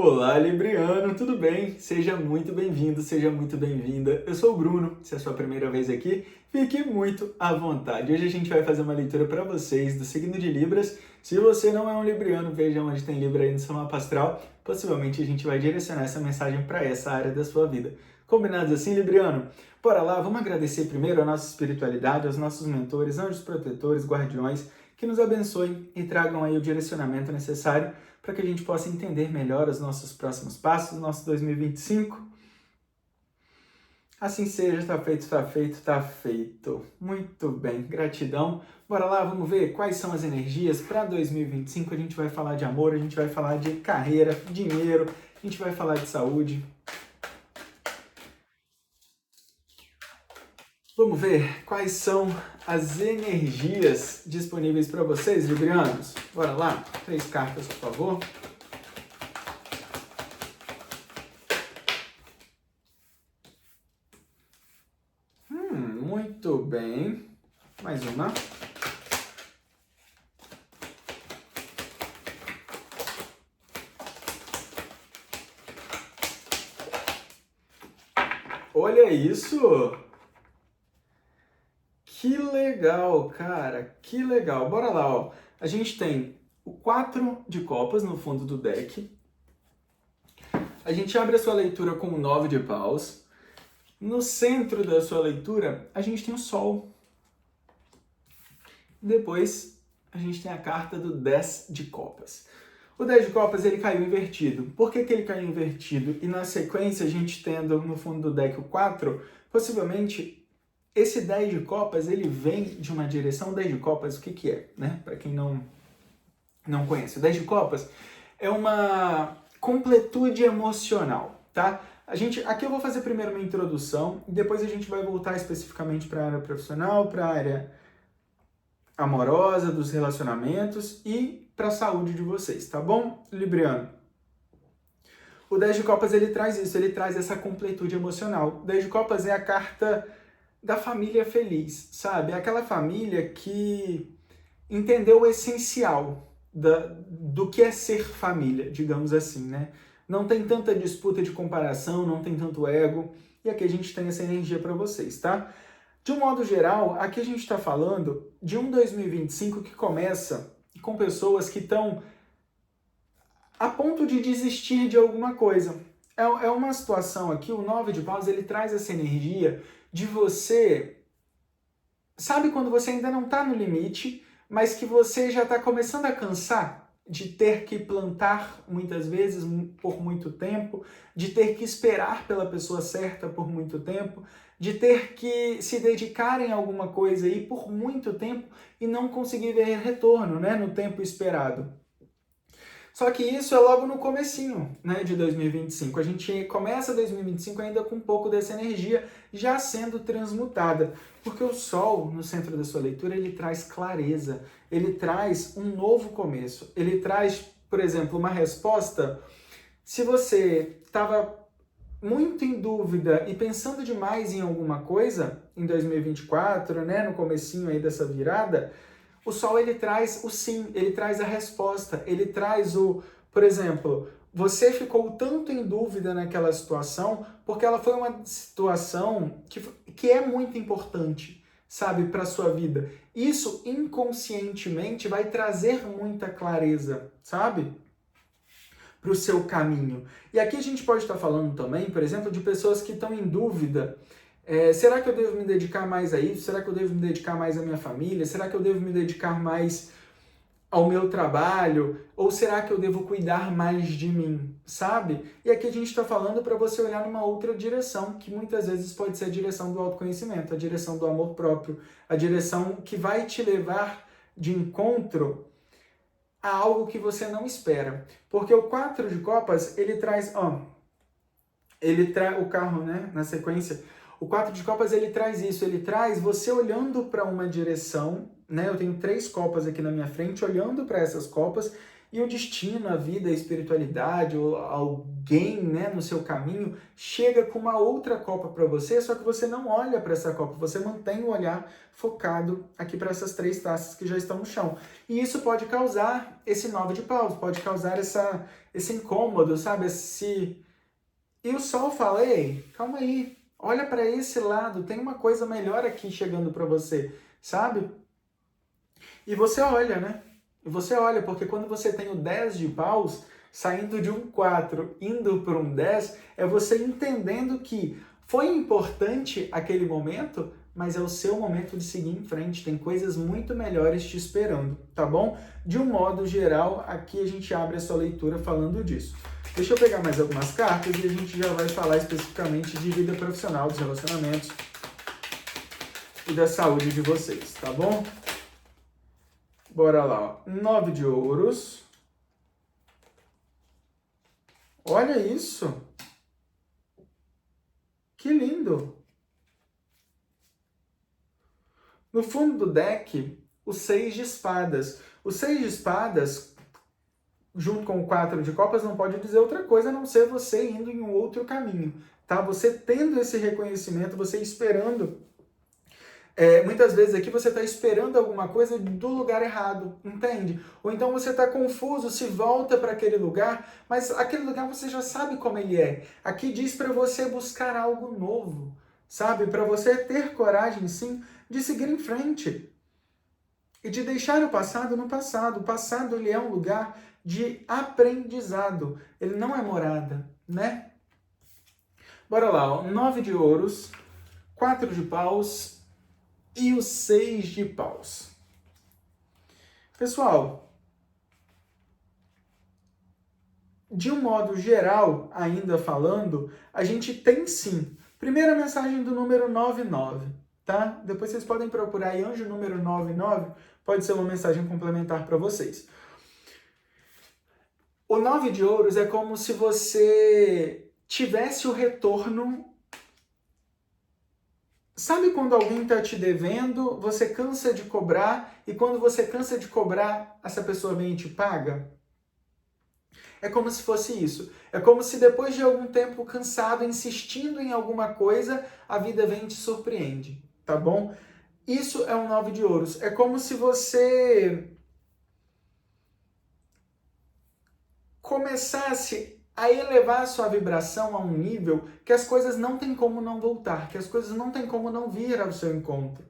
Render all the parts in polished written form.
Olá, Libriano, tudo bem? Seja muito bem-vindo, seja muito bem-vinda. Eu sou o Bruno, se é a sua primeira vez aqui, fique muito à vontade. Hoje a gente vai fazer uma leitura para vocês do signo de Libras. Se você não é um Libriano, veja onde tem Libra aí no seu mapa astral. Possivelmente a gente vai direcionar essa mensagem para essa área da sua vida. Combinados assim, Libriano? Bora lá, vamos agradecer primeiro a nossa espiritualidade, aos nossos mentores, anjos protetores, guardiões, que nos abençoem e tragam aí o direcionamento necessário para que a gente possa entender melhor os nossos próximos passos, nosso 2025. Assim seja, está feito, está feito, está feito. Muito bem, gratidão. Bora lá, vamos ver quais são as energias para 2025. A gente vai falar de amor, a gente vai falar de carreira, dinheiro, a gente vai falar de saúde. Vamos ver quais são as energias disponíveis para vocês, librianos. Bora lá, 3 cartas, por favor. Muito bem. Mais uma. Olha isso! Que legal, cara, que legal. Bora lá, ó. A gente tem o 4 de copas no fundo do deck. A gente abre a sua leitura com o 9 de paus. No centro da sua leitura, a gente tem o Sol. Depois, a gente tem a carta do 10 de copas. O 10 de copas, ele caiu invertido. Por que ele caiu invertido? E na sequência, a gente tendo no fundo do deck o 4, possivelmente esse 10 de copas, ele vem de uma direção. O 10 de copas, o que é, né? Para quem não conhece, o 10 de copas é uma completude emocional, tá? Aqui eu vou fazer primeiro uma introdução, e depois a gente vai voltar especificamente para a área profissional, para a área amorosa, dos relacionamentos e para a saúde de vocês, tá bom, Libriano? O 10 de copas, ele traz isso, ele traz essa completude emocional. O 10 de copas é a carta da família feliz, sabe? É aquela família que entendeu o essencial do que é ser família, digamos assim, né? Não tem tanta disputa de comparação, não tem tanto ego, e aqui a gente tem essa energia para vocês, tá? De um modo geral, aqui a gente está falando de um 2025 que começa com pessoas que estão a ponto de desistir de alguma coisa. É uma situação aqui, o 9 de paus, ele traz essa energia de você... Sabe quando você ainda não está no limite, mas que você já está começando a cansar de ter que plantar muitas vezes por muito tempo, de ter que esperar pela pessoa certa por muito tempo, de ter que se dedicar em alguma coisa aí por muito tempo e não conseguir ver retorno, né, no tempo esperado. Só que isso é logo no comecinho, né, de 2025. A gente começa 2025 ainda com um pouco dessa energia já sendo transmutada, porque o Sol, no centro da sua leitura, ele traz clareza, ele traz um novo começo, ele traz, por exemplo, uma resposta. Se você estava muito em dúvida e pensando demais em alguma coisa em 2024, né, no comecinho aí dessa virada, o Sol, ele traz o sim, ele traz a resposta, ele traz por exemplo, você ficou tanto em dúvida naquela situação porque ela foi uma situação que é muito importante, sabe, para a sua vida. Isso inconscientemente vai trazer muita clareza, sabe, para o seu caminho. E aqui a gente pode estar falando também, por exemplo, de pessoas que estão em dúvida. Será que eu devo me dedicar mais a isso? Será que eu devo me dedicar mais à minha família? Será que eu devo me dedicar mais ao meu trabalho? Ou será que eu devo cuidar mais de mim? Sabe? E aqui a gente está falando para você olhar numa outra direção, que muitas vezes pode ser a direção do autoconhecimento, a direção do amor próprio, a direção que vai te levar de encontro a algo que você não espera. Porque o 4 de copas, ele traz... ele traz o carro, né? Na sequência... O 4 de copas, ele traz isso, ele traz você olhando para uma direção, né? Eu tenho 3 copas aqui na minha frente, olhando para essas copas E o destino, a vida, a espiritualidade, ou alguém, né, no seu caminho, chega com uma outra copa para você, só que você não olha para essa copa, você mantém o olhar focado aqui para essas 3 taças que já estão no chão. E isso pode causar esse 9 de paus, pode causar esse incômodo, sabe? E o sol fala, ei, calma aí, olha para esse lado, tem uma coisa melhor aqui chegando para você, sabe? E você olha, né? E você olha, porque quando você tem o 10 de paus, saindo de um 4, indo para um 10, é você entendendo que foi importante aquele momento, mas é o seu momento de seguir em frente. Tem coisas muito melhores te esperando, tá bom? De um modo geral, aqui a gente abre a sua leitura falando disso. Deixa eu pegar mais algumas cartas e a gente já vai falar especificamente de vida profissional, dos relacionamentos e da saúde de vocês, tá bom? Bora lá, ó. 9 de ouros. Olha isso. Que lindo. No fundo do deck, o 6 de espadas. O 6 de espadas, junto com o 4 de copas, não pode dizer outra coisa a não ser você indo em um outro caminho, tá? Você tendo esse reconhecimento, você esperando. Muitas vezes aqui você está esperando alguma coisa do lugar errado, entende? Ou então você está confuso, se volta para aquele lugar, mas aquele lugar você já sabe como ele é. Aqui diz para você buscar algo novo, sabe? Para você ter coragem, sim, de seguir em frente e de deixar o passado no passado. O passado, ele é um lugar de aprendizado, ele não é morada, né? Bora lá, ó. 9 de ouros, 4 de paus e o 6 de paus. Pessoal, de um modo geral, ainda falando, a gente tem sim. Primeira mensagem do número 99, tá? Depois vocês podem procurar aí anjo número 99, pode ser uma mensagem complementar para vocês. O 9 de ouros é como se você tivesse o retorno. Sabe quando alguém está te devendo, você cansa de cobrar, e quando você cansa de cobrar, essa pessoa vem e te paga? É como se fosse isso. É como se depois de algum tempo cansado, insistindo em alguma coisa, a vida vem e te surpreende, tá bom? Isso é um 9 de ouros. É como se você começasse a elevar a sua vibração a um nível que as coisas não tem como não voltar, que as coisas não tem como não vir ao seu encontro,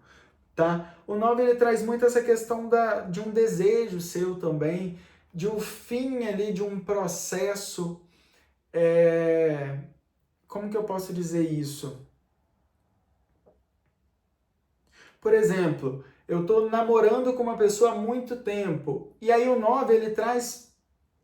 tá? O 9 ele traz muito essa questão de um desejo seu também, de um fim ali, de um processo. Como que eu posso dizer isso? Por exemplo, eu estou namorando com uma pessoa há muito tempo, e aí o 9 ele traz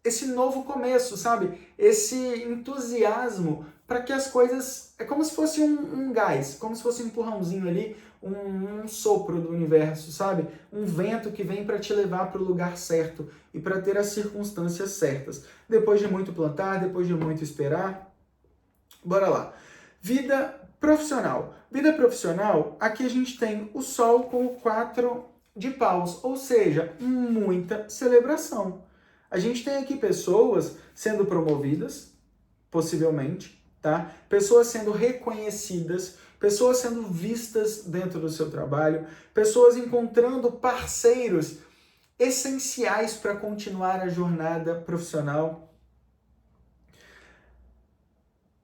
esse novo começo, sabe? Esse entusiasmo para que as coisas... É como se fosse um gás, como se fosse um empurrãozinho ali, um sopro do universo, sabe? Um vento que vem para te levar para o lugar certo e para ter as circunstâncias certas. Depois de muito plantar, depois de muito esperar. Bora lá. Vida profissional. Vida profissional, aqui a gente tem o Sol com o 4 de paus, ou seja, muita celebração. A gente tem aqui pessoas sendo promovidas, possivelmente, tá? Pessoas sendo reconhecidas, pessoas sendo vistas dentro do seu trabalho, pessoas encontrando parceiros essenciais para continuar a jornada profissional.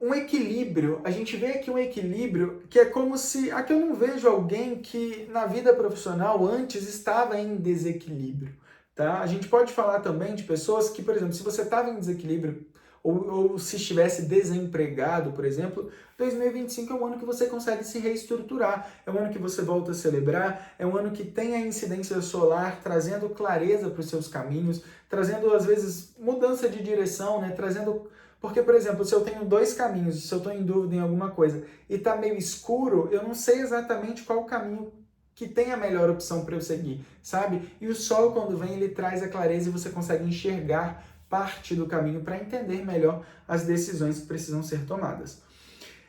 Um equilíbrio, a gente vê aqui um equilíbrio que é como se... Aqui eu não vejo alguém que na vida profissional antes estava em desequilíbrio, tá? A gente pode falar também de pessoas que, por exemplo, se você estava em desequilíbrio ou se estivesse desempregado, por exemplo, 2025 é um ano que você consegue se reestruturar, é um ano que você volta a celebrar, é um ano que tem a incidência solar trazendo clareza para os seus caminhos, trazendo, às vezes, mudança de direção, né? Trazendo... Porque, por exemplo, se eu tenho 2 caminhos, se eu estou em dúvida em alguma coisa e está meio escuro, eu não sei exatamente qual caminho que tem a melhor opção para eu seguir, sabe? E o sol, quando vem, ele traz a clareza e você consegue enxergar parte do caminho para entender melhor as decisões que precisam ser tomadas.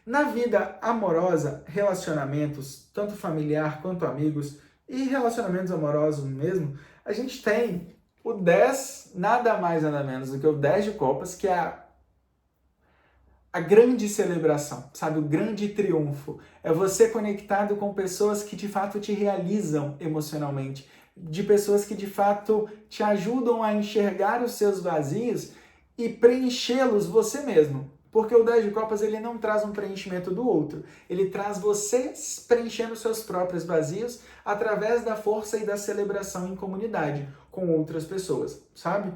Na vida amorosa, relacionamentos, tanto familiar quanto amigos, e relacionamentos amorosos mesmo, a gente tem O 10, nada mais nada menos do que o 10 de copas, que é a grande celebração, sabe? O grande triunfo. É você conectado com pessoas que de fato te realizam emocionalmente, de pessoas que de fato te ajudam a enxergar os seus vazios e preenchê-los você mesmo. Porque o 10 de copas ele não traz um preenchimento do outro, ele traz você preenchendo seus próprios vazios através da força e da celebração em comunidade com outras pessoas, sabe?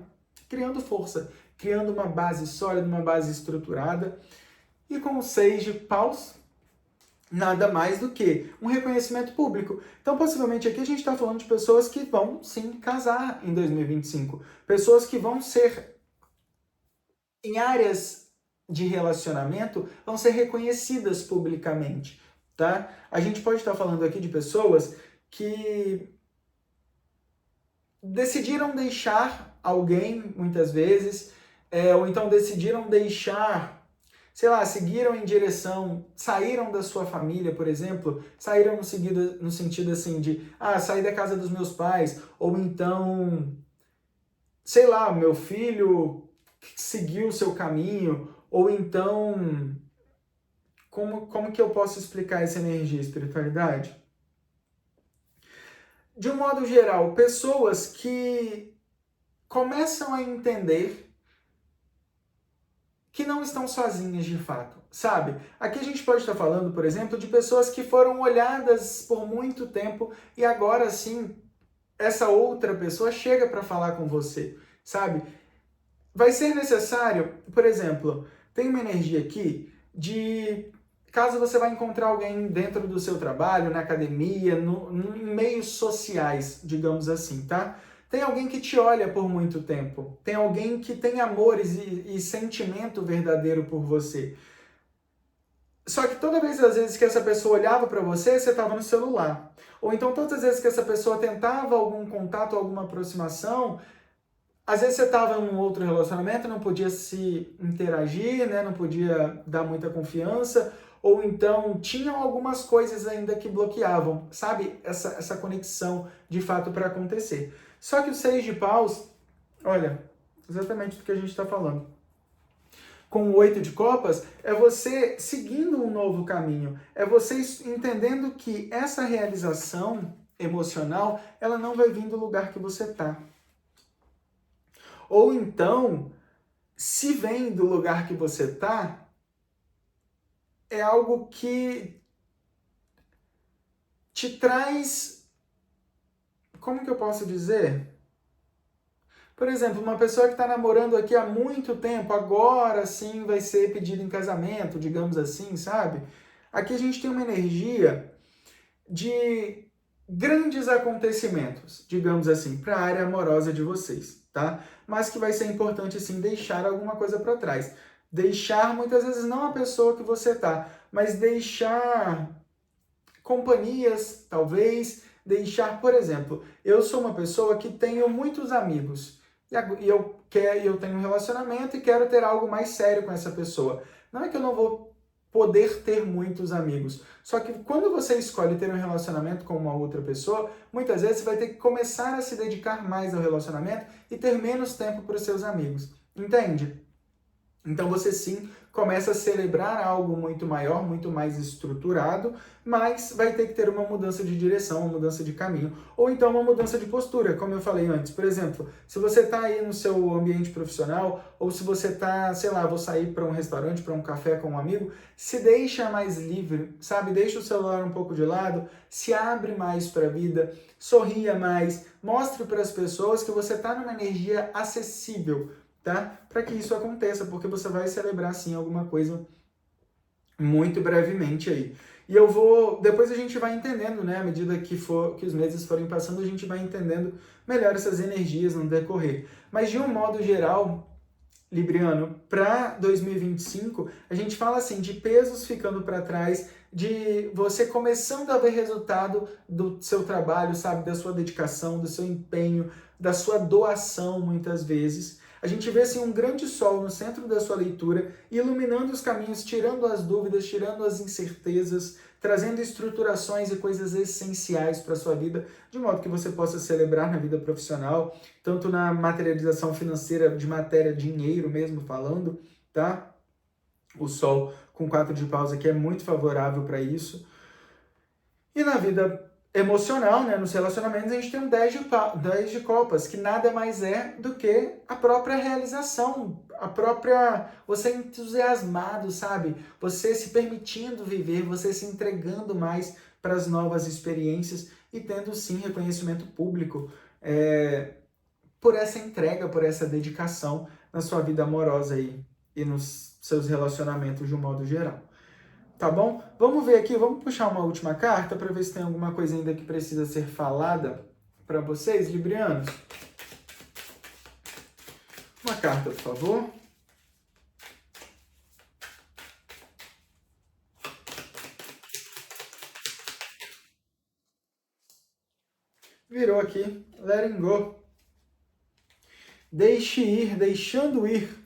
Criando força, criando uma base sólida, uma base estruturada. E com o 6 de paus, nada mais do que um reconhecimento público. Então, possivelmente aqui a gente está falando de pessoas que vão sim casar em 2025. Pessoas que vão ser, em áreas de relacionamento, vão ser reconhecidas publicamente, tá? A gente pode estar falando aqui de pessoas que decidiram deixar alguém, muitas vezes, ou então decidiram deixar, sei lá, seguiram em direção, saíram da sua família, por exemplo, saíram no sentido assim de, sair da casa dos meus pais, ou então, sei lá, meu filho seguiu o seu caminho, ou então, como que eu posso explicar essa energia, espiritualidade? De um modo geral, pessoas que começam a entender que não estão sozinhas de fato, sabe? Aqui a gente pode estar falando, por exemplo, de pessoas que foram olhadas por muito tempo e agora sim essa outra pessoa chega para falar com você, sabe? Vai ser necessário, por exemplo, tem uma energia aqui de caso você vai encontrar alguém dentro do seu trabalho, na academia, em meios sociais, digamos assim, tá? Tem alguém que te olha por muito tempo. Tem alguém que tem amores e sentimento verdadeiro por você. Só que toda vez, às vezes, que essa pessoa olhava para você, você estava no celular. Ou então, todas as vezes que essa pessoa tentava algum contato, alguma aproximação, às vezes você estava em um outro relacionamento, não podia se interagir, né? Não podia dar muita confiança, ou então tinham algumas coisas ainda que bloqueavam, sabe? Essa conexão de fato para acontecer. Só que o 6 de paus, olha, exatamente do que a gente está falando. Com o 8 de copas, é você seguindo um novo caminho, é você entendendo que essa realização emocional, ela não vai vir do lugar que você está. Ou então, se vem do lugar que você está, é algo que te traz... Como que eu posso dizer? Por exemplo, uma pessoa que está namorando aqui há muito tempo, agora sim vai ser pedido em casamento, digamos assim, sabe? Aqui a gente tem uma energia de grandes acontecimentos, digamos assim, para a área amorosa de vocês, tá? Mas que vai ser importante, sim, deixar alguma coisa para trás. Deixar, muitas vezes, não a pessoa que você tá, mas deixar companhias, talvez, deixar, por exemplo, eu sou uma pessoa que tenho muitos amigos, e eu tenho um relacionamento e quero ter algo mais sério com essa pessoa. Não é que eu não vou poder ter muitos amigos. Só que quando você escolhe ter um relacionamento com uma outra pessoa, muitas vezes você vai ter que começar a se dedicar mais ao relacionamento e ter menos tempo para os seus amigos. Entende? Então você sim começa a celebrar algo muito maior, muito mais estruturado, mas vai ter que ter uma mudança de direção, uma mudança de caminho, ou então uma mudança de postura, como eu falei antes. Por exemplo, se você está aí no seu ambiente profissional, ou se você está, sei lá, vou sair para um restaurante, para um café com um amigo, se deixa mais livre, sabe? Deixa o celular um pouco de lado, se abre mais para a vida, sorria mais, mostre para as pessoas que você está numa energia acessível, tá? Para que isso aconteça, porque você vai celebrar sim alguma coisa muito brevemente aí. E eu vou, depois a gente vai entendendo, né, à medida que os meses forem passando, a gente vai entendendo melhor essas energias no decorrer. Mas de um modo geral, Libriano, para 2025, a gente fala assim de pesos ficando para trás, de você começando a ver resultado do seu trabalho, sabe, da sua dedicação, do seu empenho, da sua doação muitas vezes. A gente vê assim um grande sol no centro da sua leitura, iluminando os caminhos, tirando as dúvidas, tirando as incertezas, trazendo estruturações e coisas essenciais para a sua vida, de modo que você possa celebrar na vida profissional, tanto na materialização financeira de matéria, dinheiro mesmo falando, tá? O Sol com 4 de paus aqui é muito favorável para isso. E na vida emocional, né, nos relacionamentos, a gente tem um 10 de copas, que nada mais é do que a própria realização, a própria... você entusiasmado, sabe? Você se permitindo viver, você se entregando mais para as novas experiências e tendo, sim, reconhecimento público por essa entrega, por essa dedicação na sua vida amorosa aí, e nos seus relacionamentos de um modo geral. Tá bom? Vamos ver aqui, vamos puxar uma última carta para ver se tem alguma coisa ainda que precisa ser falada para vocês, librianos. Uma carta, por favor. Virou aqui, letting go. Deixe ir, deixando ir.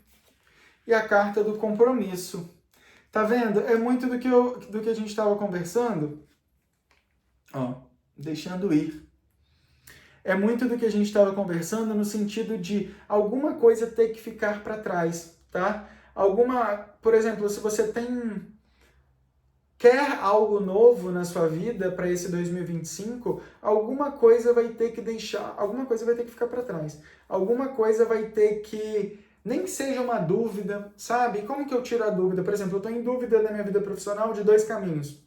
E a carta do compromisso. Tá vendo? É muito do que a gente estava conversando. Ó, deixando ir. É muito do que a gente estava conversando no sentido de alguma coisa ter que ficar para trás, tá? Por exemplo, se você quer algo novo na sua vida para esse 2025, alguma coisa vai ter que ficar para trás. Alguma coisa vai ter que, nem que seja uma dúvida, sabe? Como que eu tiro a dúvida? Por exemplo, eu estou em dúvida na minha vida profissional de 2 caminhos.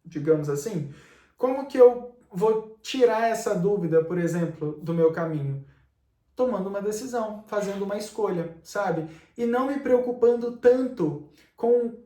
Digamos assim. Como que eu vou tirar essa dúvida, por exemplo, do meu caminho? Tomando uma decisão, fazendo uma escolha, sabe? E não me preocupando tanto com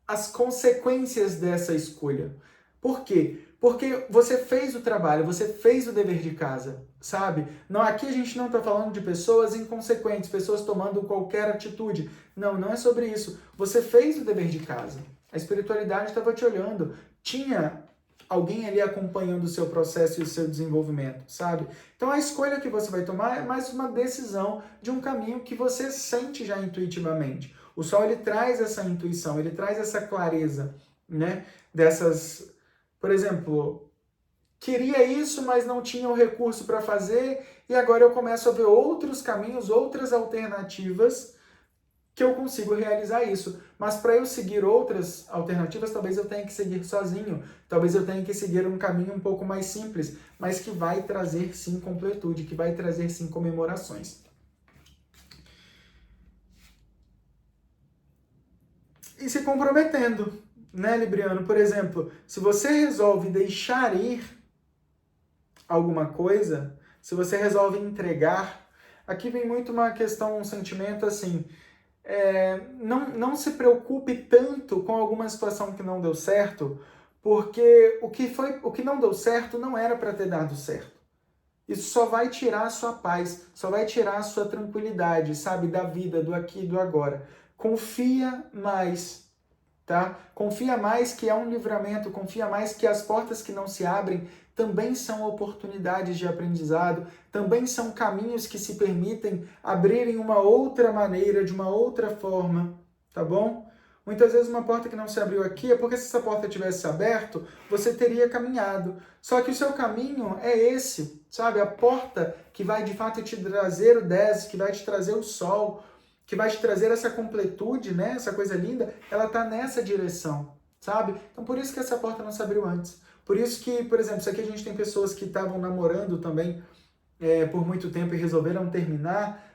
as consequências dessa escolha. Por quê? Porque você fez o trabalho, você fez o dever de casa, sabe? Não, aqui a gente não está falando de pessoas inconsequentes, pessoas tomando qualquer atitude. Não, não é sobre isso. Você fez o dever de casa. A espiritualidade estava te olhando. Tinha alguém ali acompanhando o seu processo e o seu desenvolvimento, sabe? Então a escolha que você vai tomar é mais uma decisão de um caminho que você sente já intuitivamente. O Sol, ele traz essa intuição, ele traz essa clareza, né? Dessas, por exemplo, queria isso, mas não tinha o recurso para fazer, e agora eu começo a ver outros caminhos, outras alternativas que eu consigo realizar isso. Mas para eu seguir outras alternativas, talvez eu tenha que seguir sozinho, talvez eu tenha que seguir um caminho um pouco mais simples, mas que vai trazer sim completude, que vai trazer sim comemorações. E se comprometendo, né, Libriano? Por exemplo, se você resolve deixar ir alguma coisa, se você resolve entregar, aqui vem muito uma questão, um sentimento assim, não se preocupe tanto com alguma situação que não deu certo, porque o que não deu certo não era para ter dado certo. Isso só vai tirar a sua paz, só vai tirar a sua tranquilidade, sabe, da vida, do aqui e do agora. Confia mais, tá? Confia mais que é um livramento, confia mais que as portas que não se abrem também são oportunidades de aprendizado, também são caminhos que se permitem abrirem uma outra maneira, de uma outra forma, tá bom? Muitas vezes uma porta que não se abriu aqui é porque se essa porta tivesse aberto, você teria caminhado. Só que o seu caminho é esse, sabe? A porta que vai de fato te trazer o 10, que vai te trazer o sol, que vai te trazer essa completude, né? Essa coisa linda, ela tá nessa direção, sabe? Então por isso que essa porta não se abriu antes. Por isso que, por exemplo, isso aqui a gente tem pessoas que estavam namorando também por muito tempo e resolveram terminar.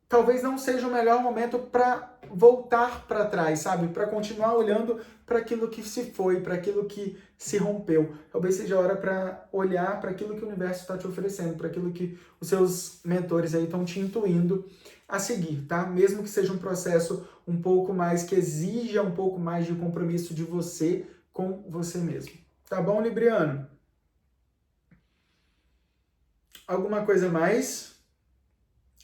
Talvez não seja o melhor momento para voltar para trás, sabe? Para continuar olhando para aquilo que se foi, para aquilo que se rompeu. Talvez seja a hora para olhar para aquilo que o universo está te oferecendo, para aquilo que os seus mentores aí estão te intuindo a seguir, tá? Mesmo que seja um processo um pouco mais, que exija um pouco mais de compromisso de você com você mesmo. Tá bom, Libriano? Alguma coisa mais?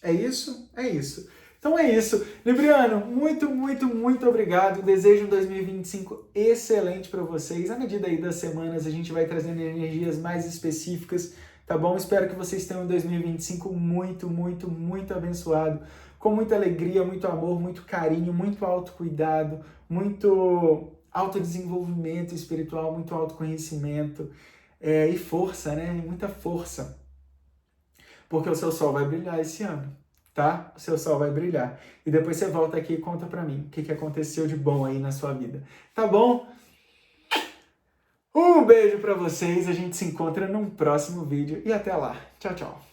É isso? É isso. Então é isso. Libriano, muito, muito, muito obrigado. Desejo um 2025 excelente para vocês. À medida aí das semanas, a gente vai trazendo energias mais específicas tá bom? Espero que vocês tenham um 2025 muito, muito, muito abençoado, com muita alegria, muito amor, muito carinho, muito autocuidado, muito autodesenvolvimento espiritual, muito autoconhecimento e força, né? Muita força, porque o seu sol vai brilhar esse ano, tá? O seu sol vai brilhar. E depois você volta aqui e conta pra mim o que aconteceu de bom aí na sua vida, tá bom? Um beijo pra vocês, a gente se encontra num próximo vídeo e até lá. Tchau, tchau.